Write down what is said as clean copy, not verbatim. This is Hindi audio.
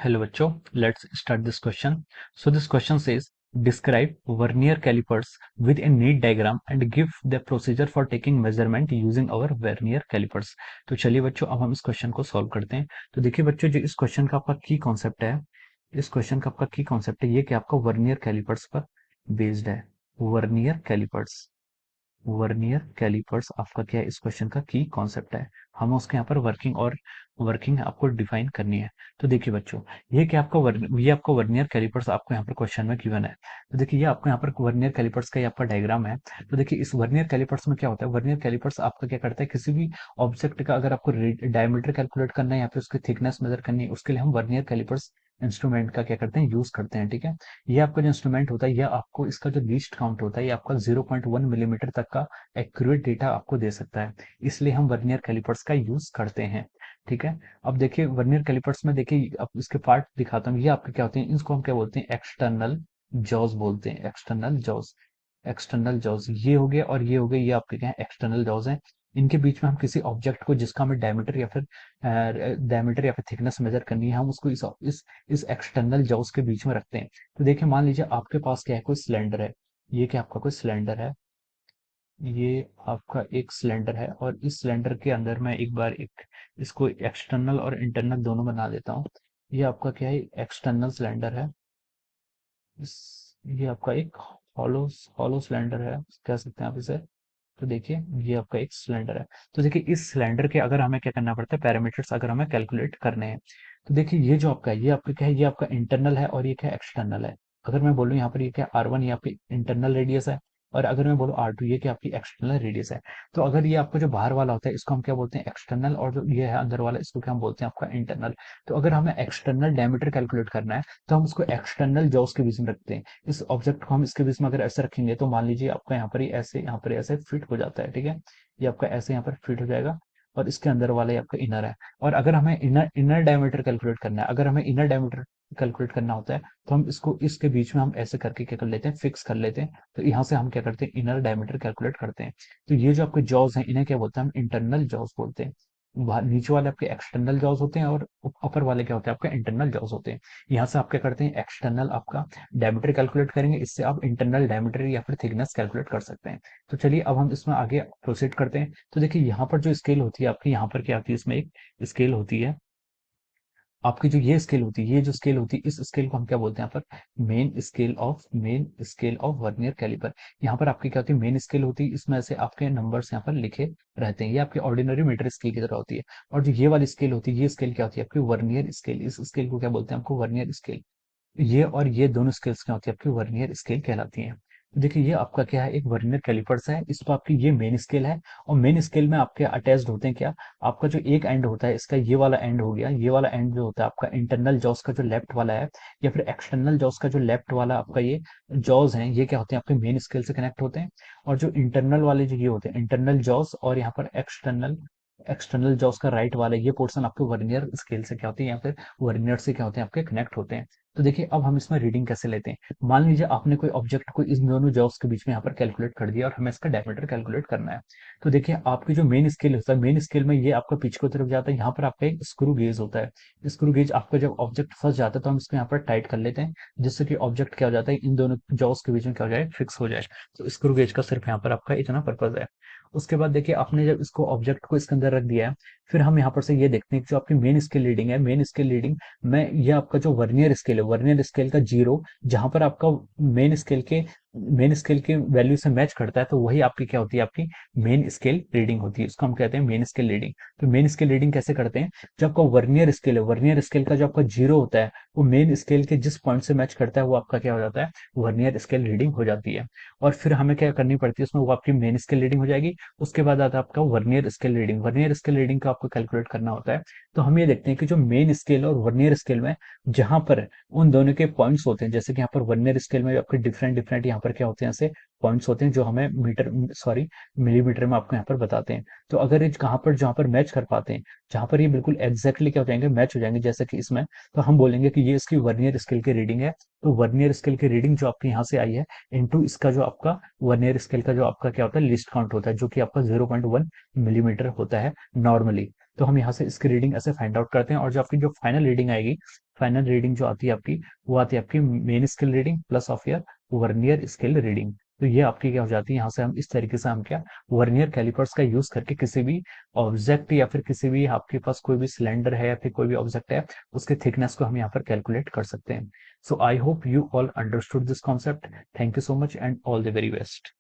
Hello बच्चों, let's start this question. So this question says describe vernier calipers with a neat diagram and give the procedure for taking measurement using our vernier calipers. तो चलिए बच्चों, अब हम इस क्वेश्चन को सॉल्व करते हैं। तो देखिए बच्चों, जो इस क्वेश्चन का आपका की कॉन्सेप्ट है, इस क्वेश्चन का आपका की कॉन्सेप्ट है ये कि आपका वर्नियर कैलिपर्स पर बेस्ड है। वर्नियर कैलिपर्स, वर्नियर कैलिपर्स आपका क्या है, इस क्वेश्चन का की कॉन्सेप्ट है। हमें उसके यहाँ पर वर्किंग आपको डिफाइन करनी है। तो देखिए बच्चों, ये आपका वर्नियर कैलिपर्स आपको यहाँ पर क्वेश्चन में गिवन है। तो देखिए ये आपको यहाँ पर वर्नियर कैलिपर्स का ये आपका डायग्राम है। तो देखिए इस वर्नियर कैलिपर्स में क्या होता है, वर्नियर कैलिपर्स आपका क्या करता है, किसी भी ऑब्जेक्ट का अगर आपको डायमीटर कैलकुलेट करना है या फिर उसकी थिकनेस मेजर करनी है, उसके लिए हम वर्नियर कैलिपर्स इंस्ट्रूमेंट का क्या करते हैं, यूज करते हैं। ठीक है, ये आपका जो इंस्ट्रूमेंट होता है, ये आपको इसका जो लीस्ट काउंट होता है, ये आपका 0.1 मिलीमीटर तक का एक्यूरेट डेटा आपको दे सकता है। इसलिए हम वर्नियर कैलिपर्स का यूज करते हैं। ठीक है, अब देखिए वर्नियर कैलिपर्स में देखिए, अब इसके पार्ट दिखाता हूँ। ये आपके क्या होते हैं, इसको हम क्या बोलते हैं, एक्सटर्नल जॉज बोलते हैं। एक्सटर्नल जॉज, एक्सटर्नल जॉज ये हो गया, और ये हो गए, ये आपके क्या है, एक्सटर्नल जॉज हैं। इनके बीच में हम किसी ऑब्जेक्ट को जिसका हमें डायमीटर या फिर थिकनेस मेजर करनी है, हम उसको इस एक्सटर्नल जॉज के बीच में रखते हैं। तो देखिए मान लीजिए आपके पास क्या है, कोई सिलेंडर है। ये क्या आपका कोई सिलेंडर है, ये आपका एक सिलेंडर है, और इस सिलेंडर के अंदर मैं एक बार एक इसको एक्सटर्नल और इंटरनल दोनों बना देता हूँ। ये आपका क्या है, एक्सटर्नल सिलेंडर है। इस ये आपका एक हॉलो हॉलो सिलेंडर है, कह सकते हैं आप इसे। तो देखिए ये आपका एक सिलेंडर है। तो देखिए इस सिलेंडर के अगर हमें क्या करना पड़ता है, पैरामीटर्स अगर हमें कैलकुलेट करने हैं, तो देखिए ये जो आपका है, ये आपका क्या है, ये आपका इंटरनल है और ये क्या एक्सटर्नल है। अगर मैं बोलूँ यहाँ पर ये क्या R1, ये आपकी इंटरनल रेडियस है, और अगर मैं बोलूँ R2, ये क्या आपकी एक्सटर्नल रेडियस है। तो अगर ये आपका जो बाहर वाला होता है, इसको हम क्या बोलते हैं, एक्सटर्नल, और जो ये है अंदर वाला, इसको क्या हम बोलते हैं, आपका इंटरनल। तो अगर हमें एक्सटर्नल डायमीटर कैलकुलेट करना है, तो हम उसको एक्सटर्नल जॉस के बीच में रखते हैं। इस ऑब्जेक्ट को हम इसके बीच में अगर ऐसे रखेंगे, तो मान लीजिए आपका यहाँ पर ही ऐसे, यहाँ पर ऐसे फिट हो जाता है। ठीक है, ये आपका ऐसे यहाँ पर फिट हो जाएगा, और इसके अंदर वाला ये आपका इनर है। और अगर हमें इनर इनर डायमीटर कैलकुलेट करना है, अगर हमें इनर डायमीटर कैलकुलेट करना होता है, तो हम इसको इसके बीच में हम ऐसे करके क्या कर लेते हैं, फिक्स कर लेते हैं। तो यहाँ से हम क्या करते हैं, इनर डायमीटर कैलकुलेट करते हैं। तो ये जो आपके जॉज हैं, इन्हें क्या बोलते हैं, हम इंटरनल जॉज बोलते हैं। नीचे वाले आपके एक्सटर्नल जॉज होते हैं, और अपर वाले क्या होते हैं, आपके इंटरनल जॉज होते हैं। यहाँ से आप क्या करते हैं, एक्सटर्नल आपका डायमीटर कैलकुलेट करेंगे, इससे आप इंटरनल डायमीटर या फिर थिकनेस कैलकुलेट कर सकते हैं। तो चलिए अब हम इसमें आगे प्रोसीड करते हैं। तो देखिए यहाँ पर जो स्केल होती है आपकी, यहाँ पर क्या आती है, इसमें एक स्केल होती है आपकी। जो ये स्केल होती है, ये जो स्केल होती है, इस स्केल को हम क्या बोलते हैं, यहाँ पर main scale of vernier caliper. यहाँ पर आपकी क्या होती है, मेन स्केल होती है, इसमें से आपके नंबर्स यहाँ पर लिखे रहते हैं। ये आपकी ऑर्डिनरी मीटर स्केल की तरह होती है। और जो ये वाली स्केल होती है, ये स्केल क्या होती है, आपकी वर्नियर स्केल। इस स्केल को क्या बोलते हैं, आपको वर्नियर स्केल। ये और ये दोनों स्केल्स क्या होती है, आपकी वर्नियर स्केल कहलाती हैं। तो देखिए ये आपका क्या है, एक वर्नियर कैलिपर्स है। इस पर आपकी ये मेन स्केल है, और मेन स्केल में आपके अटैच्ड होते हैं क्या, आपका जो एक एंड होता है, इसका ये वाला एंड हो गया, ये वाला एंड जो होता है आपका इंटरनल जॉस का जो लेफ्ट वाला है, या फिर एक्सटर्नल जॉस का जो लेफ्ट वाला आपका ये जॉस है, ये क्या होते हैं, आपके मेन स्केल से कनेक्ट होते हैं। और जो इंटरनल वाले जो ये होते हैं, इंटरनल जॉस, और यहाँ पर एक्सटर्नल एक्सटर्नल जॉस का राइट वाला ये पोर्शन आपके वर्नियर स्केल से क्या होते हैं, या फिर वर्नियर से क्या होते हैं, आपके कनेक्ट होते हैं। तो देखिए अब हम इसमें रीडिंग कैसे लेते हैं। मान लीजिए आपने कोई ऑब्जेक्ट को इस दोनों जॉब्स के बीच में यहाँ पर कैलकुलेट कर दिया, और हमें इसका डायमीटर कैलकुलेट करना है। तो देखिए आपकी जो मेन स्केल होता है, मेन स्केल में ये आपका पीछे की तरफ जाता है, यहाँ पर आपका एक स्क्रू गेज होता है। स्क्रू गेज आपका जब ऑब्जेक्ट फंस जाता है, तो हम इसको यहाँ पर टाइट कर लेते हैं, जिससे कि ऑब्जेक्ट क्या हो जाता है, इन दोनों जॉब्स के बीच में क्या हो जाए, फिक्स हो जाए। तो स्क्रू गेज का सिर्फ यहाँ पर आपका इतना पर्पज है। उसके बाद देखिए आपने जब इसको ऑब्जेक्ट को इसके अंदर रख दिया है, फिर हम यहाँ पर से ये देखते हैं कि जो आपकी मेन स्केल रीडिंग है, मेन स्केल रीडिंग में ये आपका जो वर्नियर स्केल है, वर्नियर स्केल का जीरो, जहां पर आपका मेन स्केल के वैल्यू से मैच करता है, तो वही आपकी क्या होती है, आपकी मेन स्केल रीडिंग होती है। उसको हम कहते हैं मेन स्केल रीडिंग। तो मेन स्केल रीडिंग कैसे करते हैं, जो आपका वर्नियर स्केल है, वर्नियर स्केल का जो आपका जीरो होता है, वो मेन स्केल के जिस पॉइंट से मैच करता है, वो आपका क्या हो जाता है, वर्नियर स्केल रीडिंग हो जाती है। और फिर हमें क्या करनी पड़ती है उसमें, वो आपकी मेन स्केल रीडिंग हो जाएगी। उसके बाद आता है आपका vernier scale reading. Vernier scale reading का आपको कैलकुलेट करना होता है। तो हम ये देखते हैं कि जो मेन स्केल और वर्नियर स्केल में जहां पर उन दोनों के पॉइंट्स होते हैं, जैसे कि यहाँ पर वर्नियर स्केल में आपके डिफरेंट डिफरेंट यहाँ पर क्या होते हैं, ऐसे पॉइंट्स होते हैं जो हमें मिलीमीटर में आपको यहाँ पर बताते हैं। तो अगर ये कहाँ पर जहाँ पर मैच कर पाते हैं, जहां पर ये बिल्कुल एग्जैक्टली क्या हो जाएंगे, मैच हो जाएंगे, जैसे कि इसमें, तो हम बोलेंगे कि ये इसकी वर्नियर स्केल की रीडिंग है। तो वर्नियर स्केल की रीडिंग जो आपकी यहाँ से आई है, इनटू इसका जो आपका वर्नियर स्केल का जो आपका क्या होता है, लिस्ट काउंट होता है, जो कि आपका 0.1 मिलीमीटर होता है नॉर्मली। तो हम यहाँ से इसकी रीडिंग ऐसे फाइंड आउट करते हैं, और जो आपकी जो फाइनल रीडिंग आएगी, फाइनल रीडिंग जो आती है आपकी, वो आती है आपकी main scale reading plus of your vernier scale reading. तो ये आपकी क्या हो जाती है, यहाँ से हम इस तरीके से हम क्या वर्नियर कैलिपर्स का यूज करके किसी भी ऑब्जेक्ट या फिर किसी भी आपके पास कोई भी सिलेंडर है या फिर कोई भी ऑब्जेक्ट है, उसके थिकनेस को हम यहाँ पर कैलकुलेट कर सकते हैं। So I hope you all understood this concept. Thank you so much and all the very best.